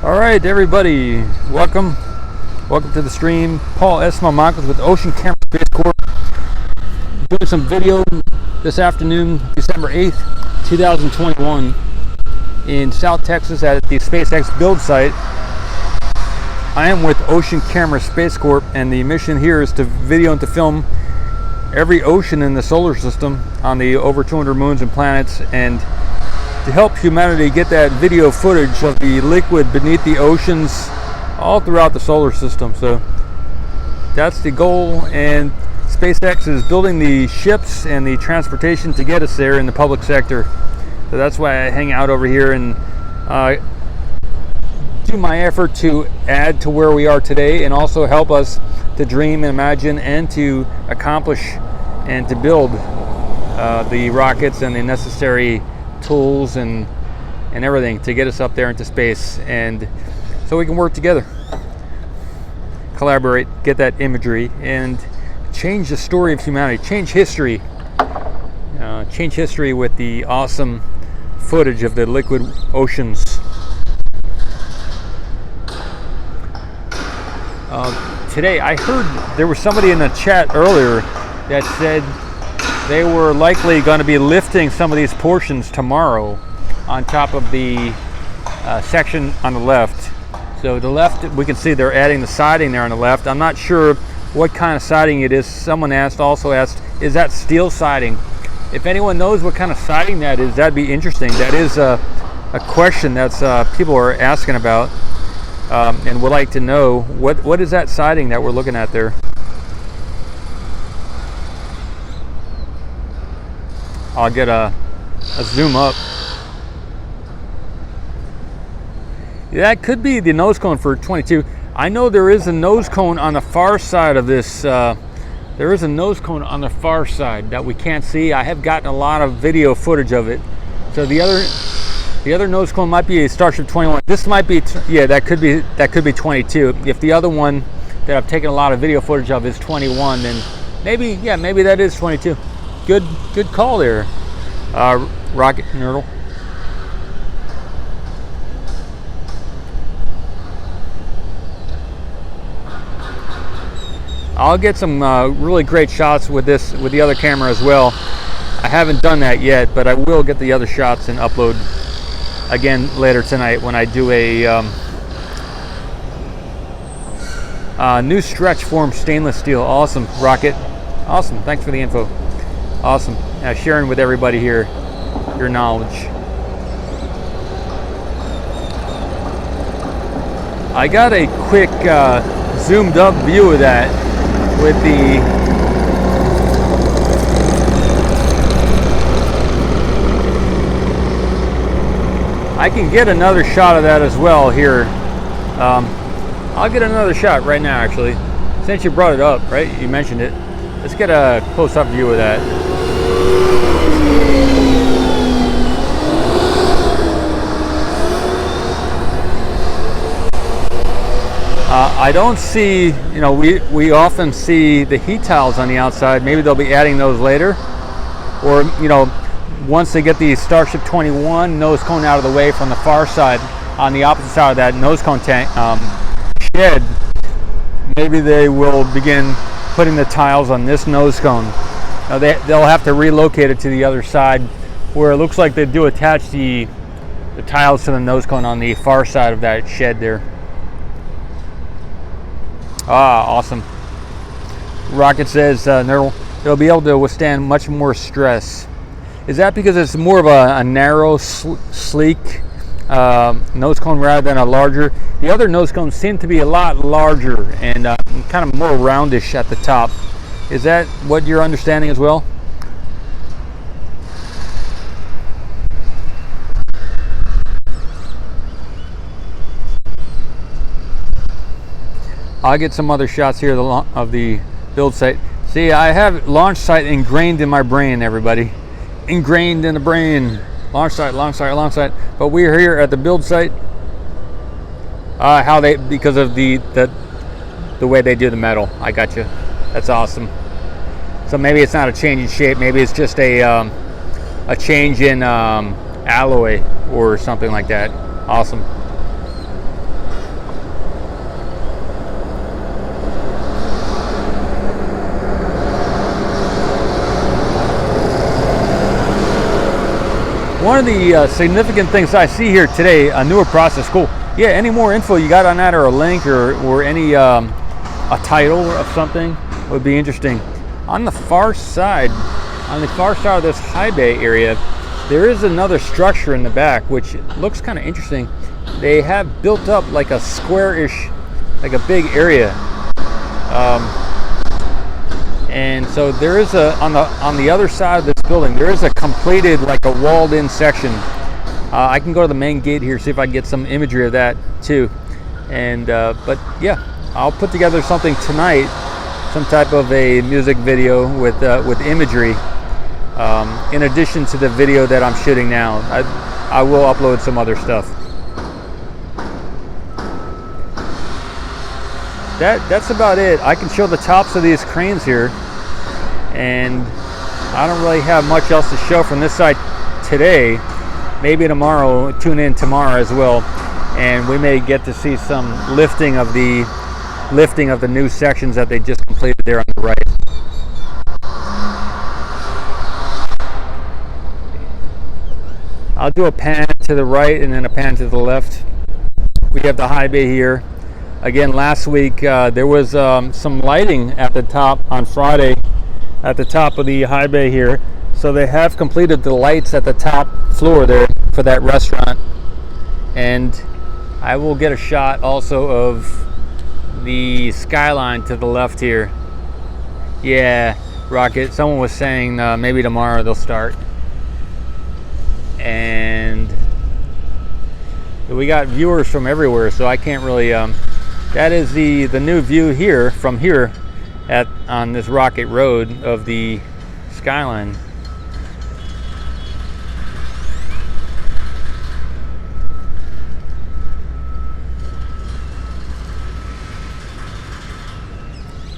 All right, everybody, welcome to the stream. Paul S Mamakos with Ocean Camera Space Corp. Doing some video this afternoon, December 8th, 2021, in South Texas at the SpaceX build site. I am with Ocean Camera Space Corp, and the mission here is to video and to film every ocean in the solar system on the over 200 moons and planets, and to help humanity get that video footage of the liquid beneath the oceans all throughout the solar system. So that's the goal, and SpaceX is building the ships and the transportation to get us there in the public sector. So that's why I hang out over here and do my effort to add to where we are today, and also help us to dream and imagine and to accomplish and to build the rockets and the necessary tools and everything to get us up there into space, and so we can work together, collaborate, get that imagery, and change the story of humanity, change history with the awesome footage of the liquid oceans. Today I heard there was somebody in the chat earlier that said they were likely going to be lifting some of these portions tomorrow on top of the section on the left. So the left, we can see they're adding the siding there on the left. I'm not sure what kind of siding it is. Someone also asked, is that steel siding? If anyone knows what kind of siding that is, that'd be interesting. That is a question that's people are asking about, and would like to know what is that siding that we're looking at there. I'll get a zoom up. Yeah, that could be the nose cone for 22. I know there is a nose cone on the far side of this. There is a nose cone on the far side that we can't see. I have gotten a lot of video footage of it. So the other nose cone might be a Starship 21. This might be, yeah, that could be 22. If the other one that I've taken a lot of video footage of is 21, then maybe that is 22. Good call there, Rocket Nerdle. I'll get some really great shots with the other camera as well. I haven't done that yet, but I will get the other shots and upload again later tonight when I do a new stretch form stainless steel. Awesome, Rocket. Awesome. Thanks for the info. Awesome. Sharing with everybody here your knowledge. I got a quick zoomed up view of that with the I can get another shot of that as well here. I'll get another shot right now, actually, since you brought it up, right? You mentioned it. Let's get a close-up view of that. I don't see, we often see the heat tiles on the outside. Maybe they'll be adding those later, or once they get the Starship 21 nose cone out of the way from the far side, on the opposite side of that nose cone tank shed, maybe they will begin putting the tiles on this nose cone. Now they'll have to relocate it to the other side, where it looks like they do attach the tiles to the nose cone on the far side of that shed there. Awesome. Rocket says, Nerdle, they'll be able to withstand much more stress. Is that because it's more of a narrow, sleek nose cone rather than a larger? The other nose cones seem to be a lot larger and kind of more roundish at the top. Is that what you're understanding as well? I'll get some other shots here of the build site. See, I have launch site ingrained in my brain, everybody. Ingrained in the brain. Launch site. But we're here at the build site. Because of the way they do the metal. I got you. That's awesome. So maybe it's not a change in shape. Maybe it's just a change in alloy or something like that. Awesome. one of the significant things I see here today, a newer process. Cool. Yeah, any more info you got on that, or a link, or any a title of something would be interesting. On the far side of this high bay area, there is another structure in the back which looks kind of interesting. They have built up like a square-ish, like a big area, and so there is on the other side of this building, there is a completed, like a walled-in section. I can go to the main gate here, see if I can get some imagery of that too. And but yeah, I'll put together something tonight, some type of a music video with imagery, in addition to the video that I'm shooting now. I will upload some other stuff. That's about it. I can show the tops of these cranes here, and I don't really have much else to show from this side today. Maybe tomorrow, tune in tomorrow as well, and we may get to see some lifting of the new sections that they just completed there on the right. I'll do a pan to the right and then a pan to the left. We have the high bay here. Again, last week there was some lighting at the top on Friday at the top of the high bay here. So they have completed the lights at the top floor there for that restaurant. And I will get a shot also of the skyline to the left here. Yeah, Rocket, someone was saying maybe tomorrow they'll start. And we got viewers from everywhere, so I can't really, that is the new view here, from here on this Rocket Road of the skyline.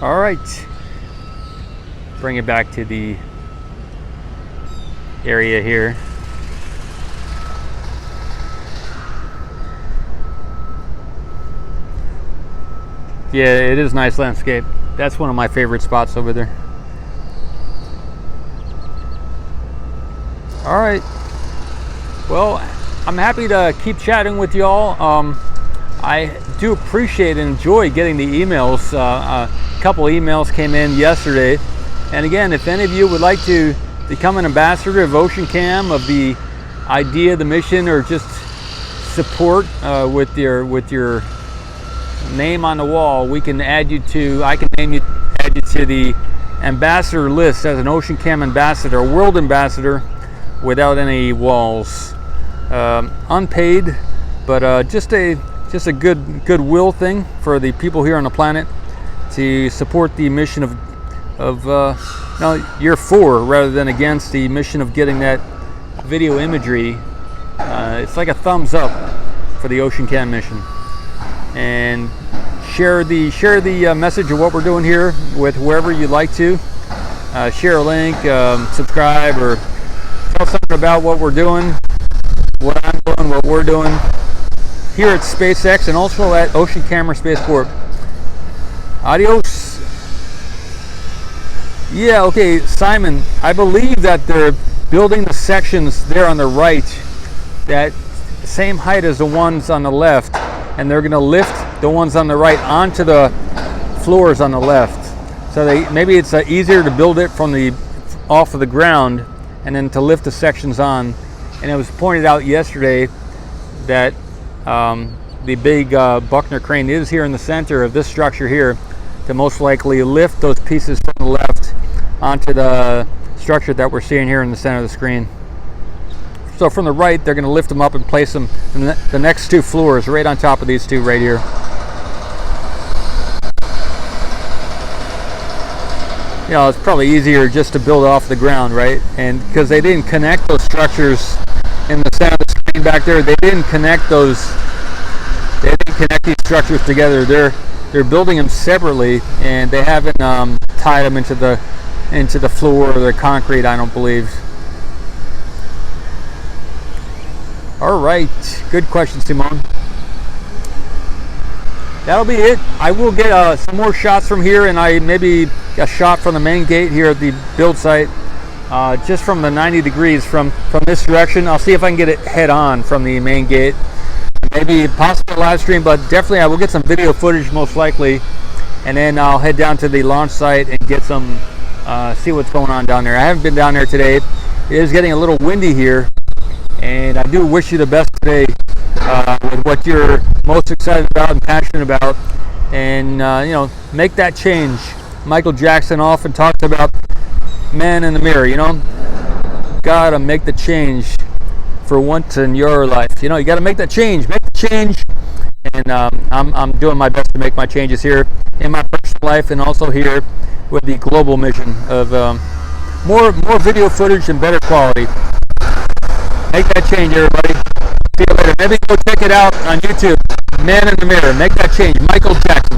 All right, bring it back to the area here. Yeah, it is nice landscape. That's one of my favorite spots over there. All right, well, I'm happy to keep chatting with y'all. I do appreciate and enjoy getting the emails. A couple emails came in yesterday, and again, if any of you would like to become an ambassador of OceanCam, of the idea, the mission, or just support with your name on the wall, we can add you to. I can add you to the ambassador list as an OceanCam ambassador, a world ambassador, without any walls, unpaid, but just a goodwill thing for the people here on the planet to support the mission of no, you're for rather than against the mission of getting that video imagery. It's like a thumbs up for the OceanCam mission, and share the message of what we're doing here with whoever you'd like to. Share a link, subscribe, or tell something about what we're doing, what I'm doing, what we're doing here at SpaceX, and also at Ocean Camera Space Corp. Adios. Yeah, okay, Simon, I believe that they're building the sections there on the right that same height as the ones on the left, and they're going to lift the ones on the right onto the floors on the left. So maybe it's easier to build it from off of the ground and then to lift the sections on. And it was pointed out yesterday that the big Buckner crane is here in the center of this structure here to most likely lift those pieces from the left onto the structure that we're seeing here in the center of the screen. So from the right, they're going to lift them up and place them in the next two floors right on top of these two right here. You know, it's probably easier just to build off the ground, right? And because they didn't connect those structures in the center of the screen back there, they didn't connect these structures together. They're building them separately, and they haven't tied them into the floor or the concrete, I don't believe. All right, good question, Simone. That'll be it. I will get some more shots from here, and maybe a shot from the main gate here at the build site. just from the 90 degrees from this direction. I'll see if I can get it head on from the main gate. Maybe possibly a live stream, but definitely I will get some video footage most likely, and then I'll head down to the launch site and get some see what's going on down there. I haven't been down there today. It is getting a little windy here, and I do wish you the best today with what you're most excited about and passionate about, and you know, make that change. Michael Jackson often talks about man in the mirror. You know, gotta make the change for once in your life. You know, you gotta make that change. Make the change, and I'm doing my best to make my changes here in my personal life, and also here with the global mission of more video footage and better quality. Make that change, everybody. See you later. Maybe go check it out on YouTube. Man in the Mirror. Make that change. Michael Jackson.